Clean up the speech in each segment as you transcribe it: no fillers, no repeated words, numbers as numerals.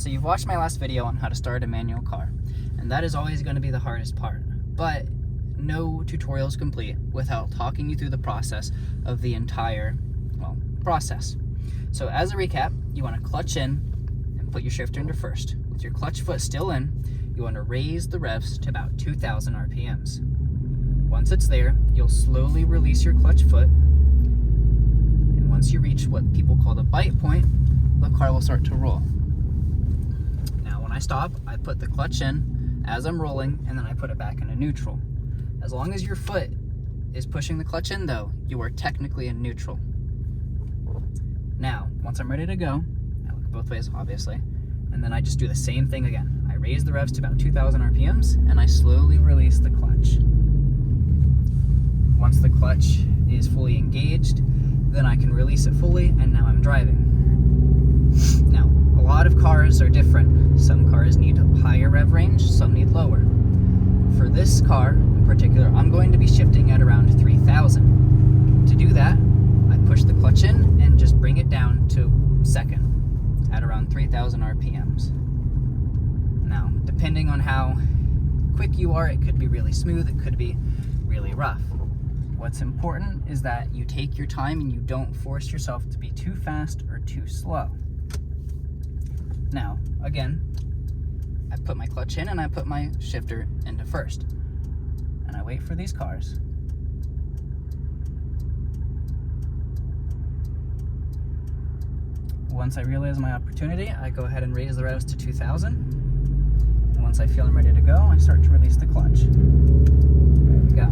So you've watched my last video on how to start a manual car, and that is always going to be the hardest part, but no tutorial is complete without talking you through the process of the entire, process. So as a recap, you want to clutch in and put your shifter into first. With your clutch foot still in, you want to raise the revs to about 2,000 RPMs. Once it's there, you'll slowly release your clutch foot, and once you reach what people call the bite point, the car will start to roll. When I stop, I put the clutch in as I'm rolling, and then I put it back into neutral. As long as your foot is pushing the clutch in though, you are technically in neutral. Now, once I'm ready to go, I look both ways obviously, and then I just do the same thing again. I raise the revs to about 2,000 RPMs, and I slowly release the clutch. Once the clutch is fully engaged, then I can release it fully, and now I'm driving. Now, a lot of cars are different. Some cars need higher rev range, some need lower. For this car in particular, I'm going to be shifting at around 3,000. To do that, I push the clutch in and just bring it down to second at around 3,000 RPMs. Now, depending on how quick you are, it could be really smooth, it could be really rough. What's important is that you take your time and you don't force yourself to be too fast or too slow. Now, again, I put my clutch in and I put my shifter into first. And I wait for these cars. Once I realize my opportunity, I go ahead and raise the revs to 2,000. And once I feel I'm ready to go, I start to release the clutch. There we go.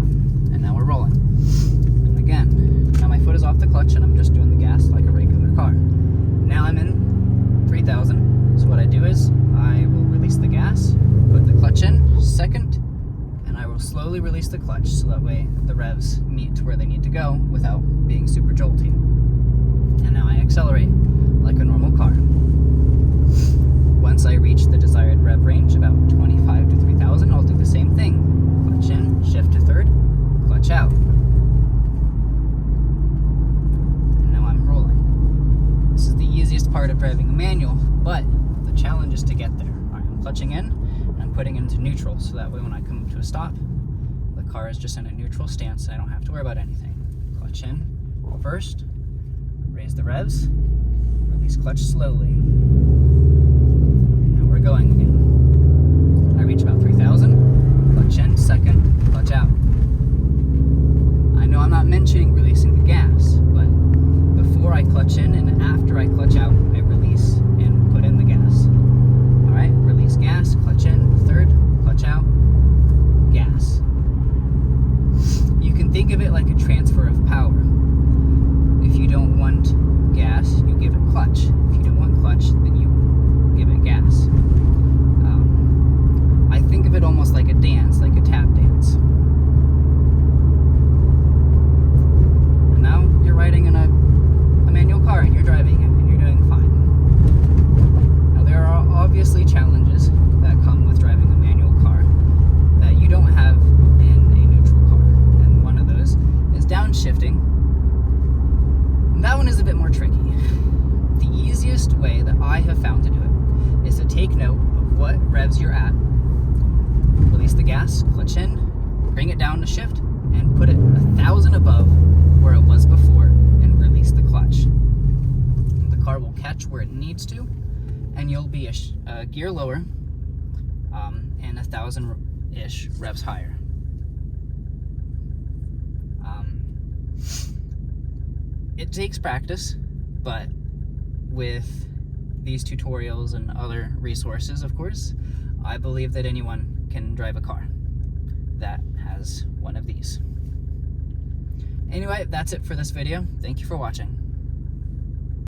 And now we're rolling. And again, now my foot is off the clutch and I'm just doing the gas like a regular car. Now I'm in 3,000. So what I do is I will release the gas, put the clutch in second, and I will slowly release the clutch so that way the revs meet where they need to go without being super jolty. And now I accelerate like a normal car. Once I reach the desired rev range, about 25 to 3,000, I'll do the same thing. Clutch in, shift to third, clutch out. And now I'm rolling. This is the easiest part of driving a manual, but the challenge is to get there. All right, I'm clutching in and I'm putting it into neutral so that way when I come up to a stop, the car is just in a neutral stance and I don't have to worry about anything. Clutch in first, raise the revs, release clutch slowly. Now we're going again. I reach about 3,000, clutch in second, clutch out. I know I'm not mentioning releasing the gas, but before I clutch in and after I clutch out, I release and put in the gas. All right, release gas, clutch in, third, clutch out, gas. You can think of it like a transfer of power. If you don't want gas, you give it clutch. If you don't want clutch, then you give it gas. I think of it almost like a dance, like a tap dance. And now you're riding in a manual car and you're driving it and you're doing fine. Now there are obviously challenges that come with driving a manual car that you don't have in a neutral car, and one of those is downshifting. And that one is a bit more tricky. The easiest way that I have found to do it is to take note of what revs you're at, release the gas, clutch in, bring it down to shift, and put it 1,000 above where it was before, and release the clutch. And the car will catch where it needs to, and you'll be a gear lower and 1,000-ish revs higher. It takes practice, but with these tutorials and other resources, of course, I believe that anyone can drive a car that has one of these. Anyway, that's it for this video. Thank you for watching.